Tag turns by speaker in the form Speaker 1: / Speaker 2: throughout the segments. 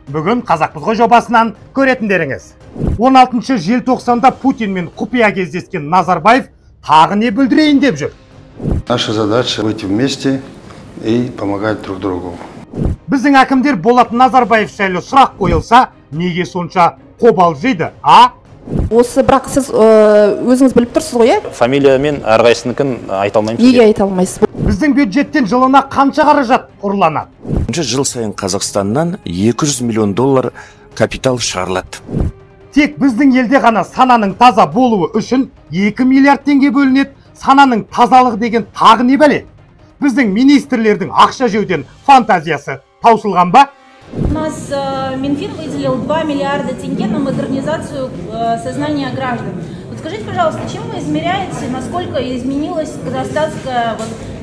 Speaker 1: Бүгін Қазақпыз ғой жобасынан көретіндеріңіз. 16 желтоқсанда Путин мен құпия кездескен Назарбаев тағы не бүлдірейін деп жүр.
Speaker 2: Наша задача выйти вместе и помогать друг другу.
Speaker 1: Біздің әкімдер Болат Назарбаев жайлы сұрақ қойылса, неге сонша қобалжиды, а?
Speaker 3: Осы бірақ сіз өзіңіз біліп тұрсыз ғой, иә?
Speaker 4: Фамилия мен әрқайсыныкін айта алмаймын.
Speaker 3: Неге айта алмайсыз?
Speaker 1: Біздің бюджеттен жылына қанша қаражат ұрланады?
Speaker 5: Жыл сайын Қазақстаннан 200 миллион доллар капитал шығарылады.
Speaker 1: Тек біздің елде ғана сананың таза болуы үшін 2 миллиард теңге бөлінеді. Сананың тазалық деген тағы не бәле? Біздің министрлердің ақша жеуден фантазиясы таусылған ба?
Speaker 6: У нас Минфин выделил 2 миллиарда тенге на модернизацию сознания граждан. Вот скажите, пожалуйста, чем вы измеряете, насколько изменилось казахстанское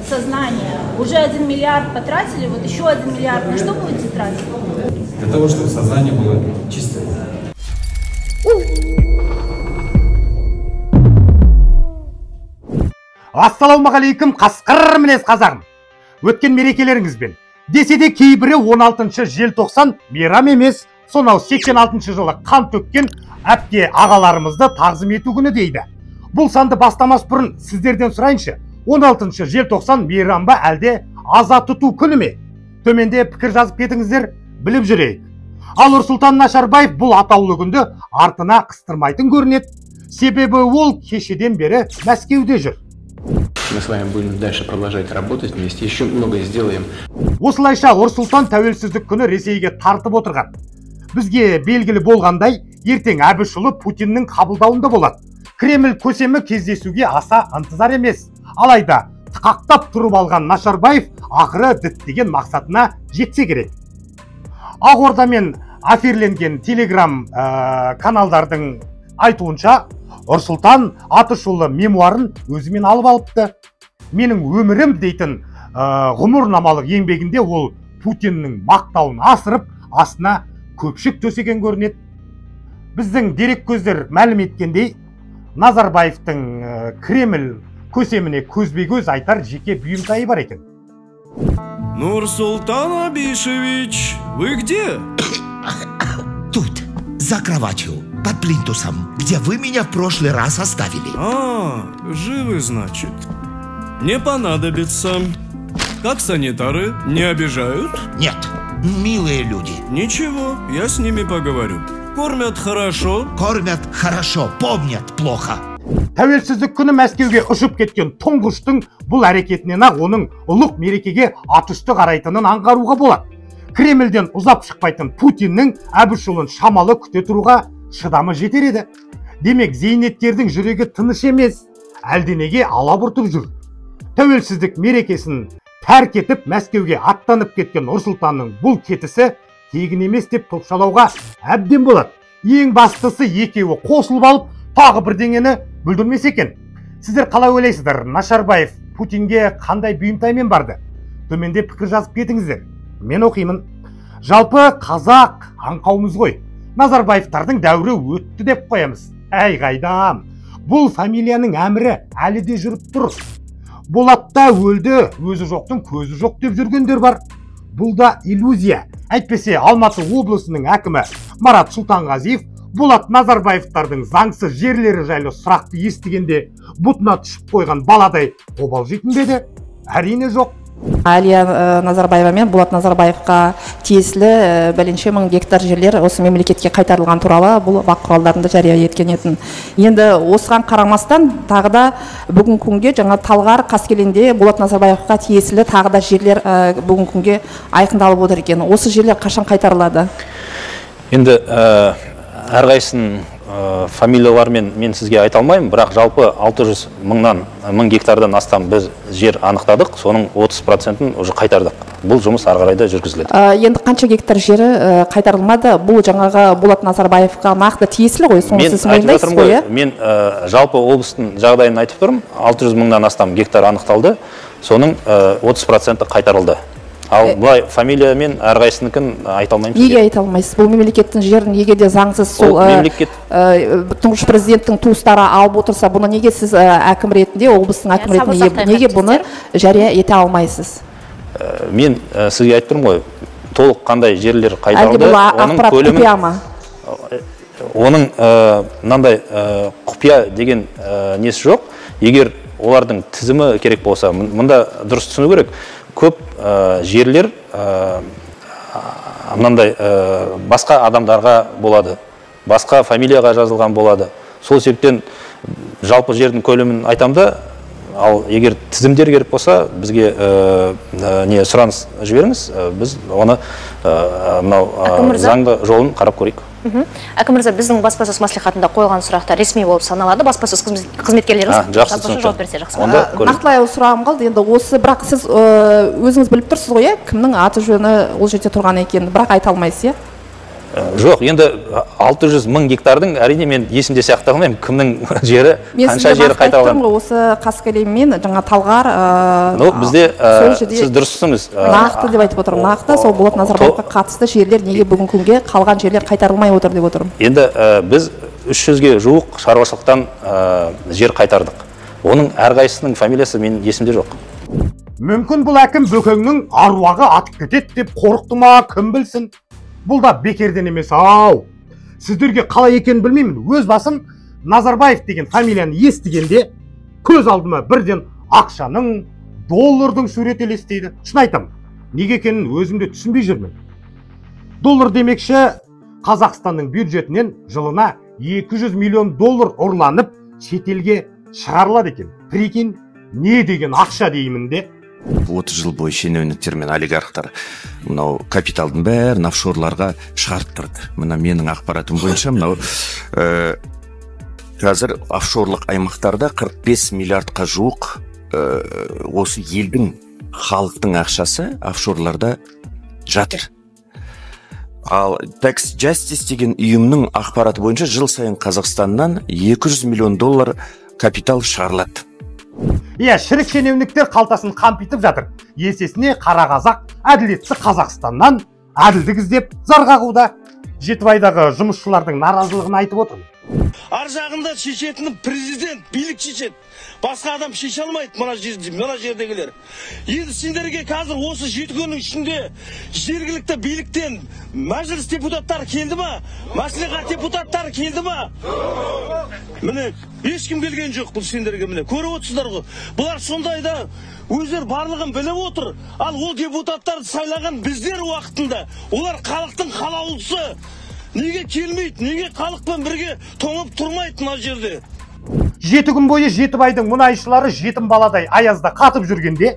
Speaker 6: сознание? Уже 1 миллиард потратили, вот еще 1 миллиард. На что будете тратить?
Speaker 7: Для того, чтобы сознание было чистое.
Speaker 1: Ассалаумағалейкум, қасқыр мінез қазағым. Өткен мерекелеріңізбен. Десе де кейбірі 16 желтоқсан мейрам емес, сонау 86 жылы қан төккен әпке ағаларымызды тағзым ету күні дейді. Бұл санды бастамас бұрын сіздерден сұрайыншы, 16 желтоқсан мейрам ба әлде аза тұту күні ме? Төменде пікір жазып кетіңіздер, біліп жүрейік. Ал Нұрсұлтан Нашарбаев бұл атаулы күнді артына қыстырмайтын көрінеді. Себебі ол кешеден бері Мәскеуде жүр.
Speaker 8: Мы с вами будем дальше продолжать работать вместе, еще многое сделаем.
Speaker 1: Осылайша Нұрсұлтан тәуелсіздік күні Ресейге тартып отырған. Бізге белгілі болғандай, ертең Әбішұлы Путиннің қабылдауында болады. Кремль көсемі кездесуге аса ынтызар емес. Алайда тықақтап тұрып алған Нашарбаев ақыры діттеген мақсатына жетсе керек. Ақордамен аферленген телеграм каналдардың айтуынша, Нұрсұлтан Атышулы мемуарын өзімен алып алыпты. Менің өмірім дейтін ғұмырнамалық еңбегінде ол Путиннің мақтауын асырып, астына көпшік төсеген көрінеді. Біздің дерек көздер мәлім еткендей, Назарбаевтың Кремль көсеміне көзбе-көз айтар жеке бұйымтайы бар екен.
Speaker 9: Нурсултан Абишевич, вы где?
Speaker 10: Тут, за кроватью, под плинтусом, где вы меня в прошлый раз оставили.
Speaker 9: Живы, значит. Не понадобится. Как санитары, не обижают?
Speaker 10: Нет, милые люди.
Speaker 9: Ничего, я с ними поговорю. Кормят хорошо?
Speaker 10: Кормят хорошо, помнят плохо.
Speaker 1: Тәуелсіздік күні Мәскеуге ұшып кеткен тұңғыштың бұл әрекетінен ақ оның ұлық мерекеге атүсті қарайтынын аңғаруға болады. Кремльден ұзап шықпайтын Путиннің Әбішұлын шамалы күте тұруға шыдамы жетер еді. Демек, зейнеттердің жүрегі тыныш емес, әлденеге алабұртып жүр. Тәуелсіздік мерекесін тәрк етіп Мәскеуге аттанып кеткен Нұрсұлтанның бұл кетісі тегін емес деп топшалауға әбден болады. Ең бастысы екеуі қосылып алып, тағы бірдеңені бүлдірмес екен. Сіздер қалай ойлайсыздар, Нашарбаев Путинге қандай бұйымтаймен барды? Төменде пікір жазып кетіңіздер. Мен оқимын. Жалпы қазақ аңқаумыз ғой. Назарбаевтардың дәуірі өтті деп қоямыз. Әй қайдам, бұл фамилияның әмірі әлі де жүріп тұр. Болатта өлді, өзі жоқтың көзі жоқ деп жүргендер бар. Бұл да иллюзия. Әйтпесе Алматы облысының әкімі Марат Сұлтанғазиев Болат Назарбаевтардың заңсыз жерлері жайлы сұрақты естігенде бұтына түшіп қойған баладай қобалжитын беді? Әрине жоқ.
Speaker 3: Әлия Назарбаева мен Болат Назарбаевқа тиесілі бәленше мың гектар жерлер осы мемлекетке қайтарылған туралы бұл бақ құралдарында жария еткен етін. Енді осыған қарамастан тағы да бүгін күнге жаңа Талғар Қаскелеңде Болат Назарбаевқа тиесілі тағы да жерлер бүгін күнге айқындалып отыр екен. Осы жерлер қашан қайтарылады?
Speaker 4: Енді әрқайсының фамилиялармен мен сізге айта алмаймын, бірақ жалпы 600 мың гектардан астам біз жер анықтадық, соның 30%-ін уже қайтардық. Бұл жұмыс ары қарай да жүргізіледі.
Speaker 3: Енді қанша гектар жері қайтарылмады? Бұл жаңағы Болат Назарбаевқа нақты тиесілі ғой, соны сіз мойындайсыз ғой?
Speaker 4: Мен жалпы облыстың жағдайын айтып тұрмын, 600 мыңнан астам гектар анықталды, соның 30%-і қайтарылды. Ал бұлай фамилия мен әрқайсыныкін айта алмаймын.
Speaker 3: Неге айта алмайсыз? Бұл мемлекеттің жерін неге де заңсыз сол тұңғыш президенттің туыстары алып отырса, бұны неге сіз әкім ретінде, облыстың әкім ретінде неге бұны жария ете алмайсыз?
Speaker 4: Мен сізге айтып тұрмын ғой, толық қандай жерлер
Speaker 3: әлде
Speaker 4: қайтарылды,
Speaker 3: бұл
Speaker 4: оның
Speaker 3: ақпарат
Speaker 4: көлемін,
Speaker 3: құпия ма?
Speaker 4: оның мынандай құпия деген несі жоқ. Егер олардың тізімі керек болса, мұнда дұрыс түсіну керек. Көп жерлер мынандай басқа адамдарға болады, басқа фамилияға жазылған болады. Сол себептен жалпы жердің көлемін айтамда, ал егер тізімдер керек болса, бізге не сұраныс жіберіңіз, біз оны заңды жолын қарап көрейік.
Speaker 11: Әкім мырза, біздің баспасөз мәслихатында қойған сұрақтар ресми болып саналады. Баспасөз қызметкерлеріміз жауап берсе жақсы.
Speaker 3: Нақтылай сұрағым қалды. Енді осы, бірақ сіз өзіңіз біліп тұрсыз ғой, кімнің аты жөні ол жерде тұрған екенін, бірақ айта алмайсыз,
Speaker 4: Жоқ, енді 600 мың гектардың әрине мен есімде сияқты қылмаймын, кімнің жері, қанша жері қайтарылған.
Speaker 3: Осы Қаскелең мен жаңа Талғар,
Speaker 4: бізде сіз дұрыссыңыз.
Speaker 3: Нақты деп айтып отырмын, нақты сол Болат Назарбаевқа қатысты жерлер неге бүгін күнге қалған жерлер қайтарылмай отыр деп отырмын.
Speaker 4: Енді біз 300-ге жуық шаруашылықтан жер қайтардық. Оның әрқайсысының фамилиясы менің есімде жоқ.
Speaker 1: Мүмкін бұл әкім Бөкеңнің аруағы атып кетеді деп қорықты ма, кім білсін? Бұл да бекерден емес, ау. Сіздерге қалай екенін білмеймін. Өз басым Назарбаев деген фамилияны естігенде көз алдыма бірден ақшаның, доллардың суреті елестейді. Шын айтам, неге екенін өзімде түсінбей жүрмін. Доллар демекші Қазақстанның бюджетінен жылына 200 миллион доллар ұрланып шетелге шығарылады екен. Прикинь, не деген ақша деймін де.
Speaker 5: 30 жыл бойы шенеуніктер мен олигархтар мынау капиталдың бәрін офшорларға шығарып тұрды. Мына менің ақпаратым бойынша мынау қазір офшорлық аймақтарда 45 миллиардқа жуық осы елдің халықтың ақшасы офшорларда жатыр. Ал Tax Justice деген ұйымның ақпараты бойынша жыл сайын Қазақстаннан 200 миллион доллар капитал шығарылады.
Speaker 1: Шірік шенеуніктер қалтасын қампитып жатыр. Есесіне қара қазақ әділетті Қазақстаннан әділдік іздеп зар қағуда. Жетібайдағы жұмысшылардың наразылығын айтып отырмын.
Speaker 12: Ар жағында шешетіні президент, билік шешет. Басқа адам шеше алмайды мына жердегілер. Енді сендерге қазір осы 7 күннің ішінде жергілікті биліктен мәжіліс депутаттары келді ма? Мәслихат депутаттары келді ма? Міне, ешкім келген жоқ бұл сендерге, міне. Көріп отырсыздар ғой. Бұлар сондайда өздер барлығын біліп отыр. Ал ол депутаттарды сайлаған біздер уақытында. Олар халықтың қалаулысы. Неге келмейді, неге халықпен бірге тоңып тұрмайды мына жерде?
Speaker 1: 7 күн бойы Жетібайдың мұнайшылары жетім баладай аязда қатып жүргенде,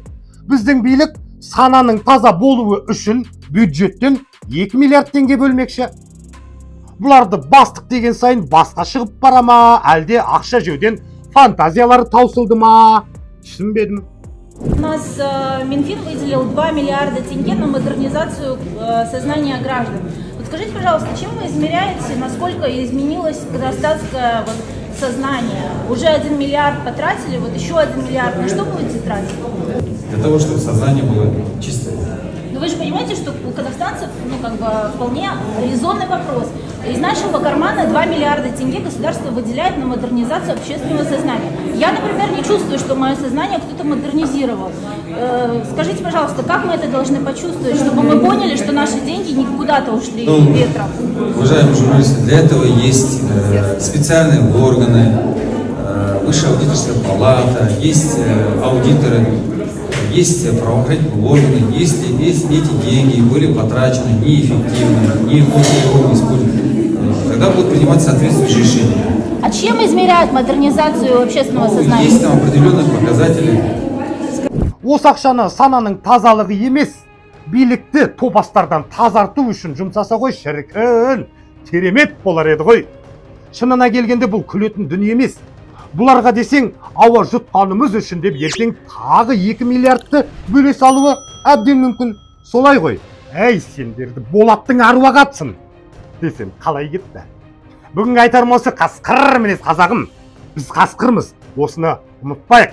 Speaker 1: біздің билік сананың таза болуы үшін бюджеттен 2 миллиард теңге бөлмекші. Бұларды бастық деген сайын басқа шығып бара ма, әлде ақша жеуден фантазиялары таусылды ма? Түсінбедім.
Speaker 6: У нас Минфин выделил 2 миллиарда тенге на модернизацию сознания граждан. Вот скажите, пожалуйста, чем вы измеряете, насколько изменилось казахстанское сознание? Уже 1 миллиард потратили, вот еще 1 миллиард. На что будете тратить?
Speaker 7: Для того, чтобы сознание было чистое.
Speaker 6: Но вы же понимаете, что у казахстанцев, вполне резонный вопрос. Из нашего кармана 2 миллиарда тенге государство выделяет на модернизацию общественного сознания. Я, например, не чувствую, что мое сознание кто-то модернизировал. Скажите, пожалуйста, как мы это должны почувствовать, чтобы мы поняли, что наши деньги не куда-то ушли ветром?
Speaker 7: Уважаемые журналисты, для этого есть специальные органы, Высшая аудиторская палата, есть аудиторы, есть правоохранительные органы. Если эти деньги были потрачены неэффективно, не использованы, тогда будут принимать соответствующие решения.
Speaker 6: А чем измеряют модернизацию общественного сознания?
Speaker 7: Есть там определенные показатели.
Speaker 1: Осы ақшаны сананың тазалығы емес, билікті топастардан тазарту үшін жұмсаса ғой, шіркін, керемет болар еді ғой. Шынына келгенде бұл күлетін дүние емес. Бұларға десең, ауа жұтқанымыз үшін деп ертең тағы 2 миллиардты бөле салуы әбден мүмкін. Солай ғой. Әй, сендерді Болаттың аруағы атсын десем қалай кетті. Бүгінгі айтарым осы, қасқыр мінез қазағым. Біз қасқырмыз, осыны ұмытпайық.